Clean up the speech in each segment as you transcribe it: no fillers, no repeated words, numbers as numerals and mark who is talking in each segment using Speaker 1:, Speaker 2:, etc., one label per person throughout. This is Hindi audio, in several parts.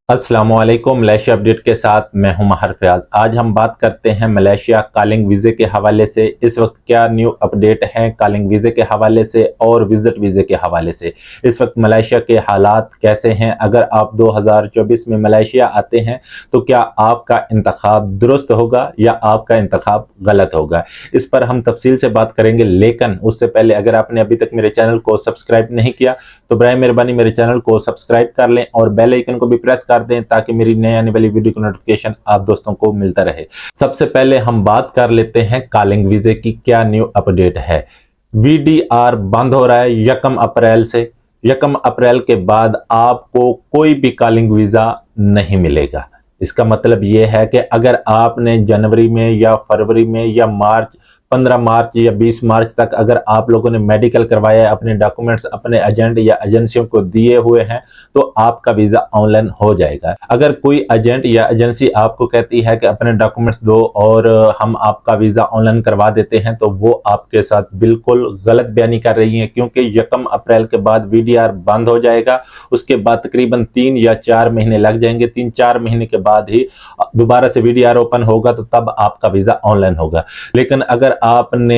Speaker 1: अस्सलामुअलैकुम। मलेशिया अपडेट के साथ मैं हूं महर फयाज। आज हम बात करते हैं मलेशिया कॉलिंग वीज़े के हवाले से। इस वक्त क्या न्यू अपडेट हैं कॉलिंग वीज़े के हवाले से और विजिट वीज़े के हवाले से। इस वक्त मलेशिया के हालात कैसे हैं। अगर आप 2024 में मलेशिया आते हैं तो क्या आपका इंतखाब दुरुस्त होगा या आपका इंतखाब गलत होगा, इस पर हम तफसील से बात करेंगे। लेकिन उससे पहले अगर आपने अभी तक मेरे चैनल को सब्सक्राइब नहीं किया तो बराए मेहरबानी मेरे चैनल को सब्सक्राइब कर लें और बेल आइकन को भी प्रेस कर दें ताकि मेरी नई आने वाली वीडियो की नोटिफिकेशन आप दोस्तों को मिलता रहे। सबसे पहले हम बात कर लेते हैं कॉलिंग वीजे की क्या न्यू अपडेट है। वीडीआर बंद हो रहा है 1 अप्रैल से। 1 अप्रैल के बाद आपको कोई भी कॉलिंग वीजा नहीं मिलेगा। इसका मतलब यह है कि अगर आपने जनवरी में या फरवरी में या मार्च 15 मार्च या 20 मार्च तक अगर आप लोगों ने मेडिकल करवाया है, अपने डॉक्यूमेंट्स अपने एजेंट या एजेंसियों को दिए हुए हैं, तो आपका वीजा ऑनलाइन हो जाएगा। अगर कोई एजेंट या एजेंसी आपको कहती है कि अपने डॉक्यूमेंट्स दो और हम आपका वीजा ऑनलाइन करवा देते हैं, तो वो आपके साथ बिल्कुल गलत बयानी कर रही है, क्योंकि 1 अप्रैल के बाद वीडीआर बंद हो जाएगा। उसके बाद तकरीबन 3 या 4 महीने लग जाएंगे। 3-4 महीने के बाद ही दोबारा से वीडीआर ओपन होगा, तो तब आपका वीजा ऑनलाइन होगा। लेकिन अगर आपने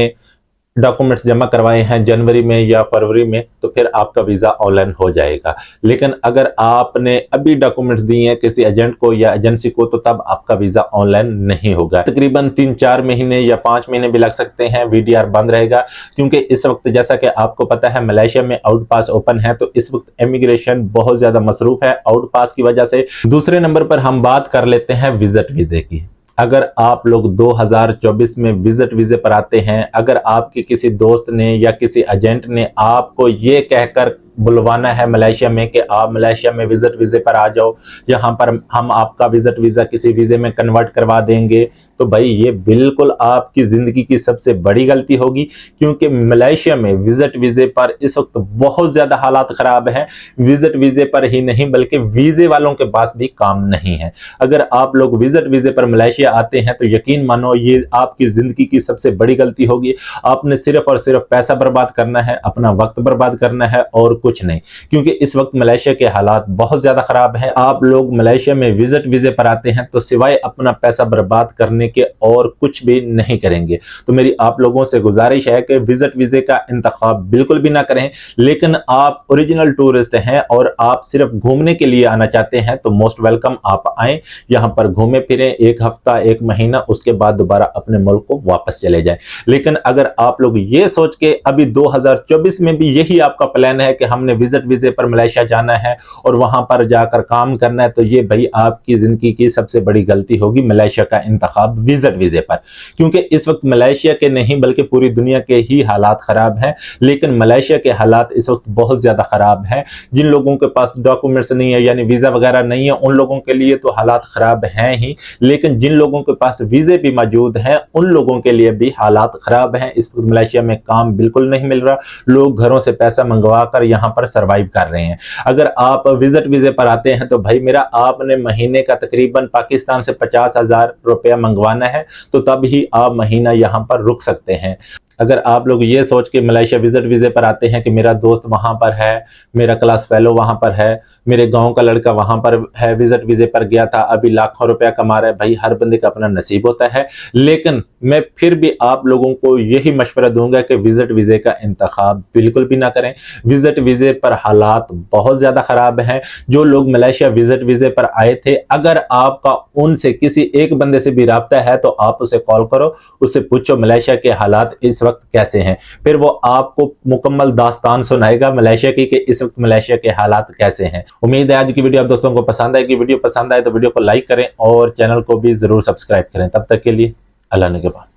Speaker 1: डॉक्यूमेंट्स जमा करवाए हैं जनवरी में या फरवरी में, तो फिर आपका वीजा ऑनलाइन हो जाएगा। लेकिन अगर आपने अभी डॉक्यूमेंट्स दिए हैं किसी एजेंट को या एजेंसी को, तो तब आपका वीजा ऑनलाइन नहीं होगा। तकरीबन 3-4 महीने या 5 महीने भी लग सकते हैं। वीडीआर बंद रहेगा क्योंकि इस वक्त जैसा कि आपको पता है मलेशिया में आउट पास ओपन है, तो इस वक्त इमिग्रेशन बहुत ज्यादा मसरूफ है आउट पास की वजह से। दूसरे नंबर पर हम बात कर लेते हैं विजिट वीजे की। अगर आप लोग 2024 में विजिट वीजे पर आते हैं, अगर आपके किसी दोस्त ने या किसी एजेंट ने आपको ये कहकर बुलवाना है मलेशिया में कि आप मलेशिया में विजिट वीजे पर आ जाओ, यहाँ पर हम आपका विजिट वीजा किसी वीजे में कन्वर्ट करवा देंगे, तो भाई ये बिल्कुल आपकी जिंदगी की सबसे बड़ी गलती होगी। क्योंकि मलेशिया में विजिट वीजे पर इस वक्त बहुत ज्यादा हालात खराब हैं। विजिट वीजे पर ही नहीं बल्कि वीजे वालों के पास भी काम नहीं है। अगर आप लोग विजिट वीजे पर मलेशिया आते हैं तो यकीन मानो ये आपकी जिंदगी की सबसे बड़ी गलती होगी। आपने सिर्फ और सिर्फ पैसा बर्बाद करना है, अपना वक्त बर्बाद करना है और कुछ नहीं। क्योंकि इस वक्त मलेशिया के हालात बहुत ज्यादा खराब हैं। आप लोग मलेशिया में विजिट वीजे पर आते हैं तो सिवाय अपना पैसा बर्बाद करने के और कुछ भी नहीं करेंगे। तो मेरी आप लोगों से गुजारिश है कि विजिट वीजे का इंतखाब बिल्कुल भी ना करें। लेकिन आप ओरिजिनल टूरिस्ट हैं और आप सिर्फ घूमने के लिए आना चाहते हैं, तो मोस्ट वेलकम, आप आए, यहां पर घूमे फिरें 1 हफ्ता 1 महीना, उसके बाद दोबारा अपने मुल्क को वापस चले जाएं। लेकिन अगर आप लोग ये सोच के अभी 2024 में भी यही आपका प्लान है कि हमने विजिट वीजे पर मलेशिया जाना है और वहां पर जाकर काम करना है, तो ये भाई आपकी जिंदगी की सबसे बड़ी गलती होगी मलेशिया का इंतखाब विजिट वीजे पर। क्योंकि इस वक्त मलेशिया के नहीं बल्कि पूरी दुनिया के ही हालात खराब हैं। लेकिन मलेशिया के हालात इस वक्त बहुत ज्यादा खराब हैं। जिन लोगों के पास डॉक्यूमेंट्स नहीं है यानी वीजा वगैरह नहीं है, उन लोगों के लिए तो हालात खराब हैं ही। लेकिन जिन लोगों के पास वीजे भी मौजूद हैं, उन लोगों के लिए भी हालात खराब हैं। इस वक्त मलेशिया में काम बिल्कुल नहीं मिल रहा। लोग घरों से पैसा मंगवा कर यहाँ पर सरवाइव कर रहे हैं। अगर आप विजिट वीजे पर आते हैं तो भाई मेरा आपने महीने का तकरीबन पाकिस्तान से 50,000 रुपया मंगवाना है, तो तब ही आप महीना यहाँ पर रुक सकते हैं। अगर आप लोग ये सोच के मलेशिया विजिट वीजे पर आते हैं कि मेरा दोस्त वहां पर है, मेरा क्लास फेलो वहां पर है, मेरे गांव का लड़का वहां पर है, विजिट वीजे पर गया था, अभी लाखों रुपया कमा रहा है, भाई हर बंदे का अपना नसीब होता है। लेकिन मैं फिर भी आप लोगों को यही मशवरा दूंगा कि विजिट वीजे का इंतखाब बिल्कुल भी ना करें। विजिट वीजे पर हालात बहुत ज्यादा खराब हैं। जो लोग मलेशिया विजिट वीजे पर आए थे, अगर आपका उनसे किसी एक बंदे से भी राब्ता है तो आप उसे कॉल करो, उससे पूछो मलेशिया के हालात इस वक्त कैसे हैं। फिर वो आपको मुकम्मल दास्तान सुनाएगा मलेशिया की कि इस वक्त मलेशिया के हालात कैसे हैं। उम्मीद है आज की वीडियो आप दोस्तों को पसंद आएगी। वीडियो पसंद आए तो वीडियो को लाइक करें और चैनल को भी जरूर सब्सक्राइब करें। तब तक के लिए अल्लाह ने के बाद।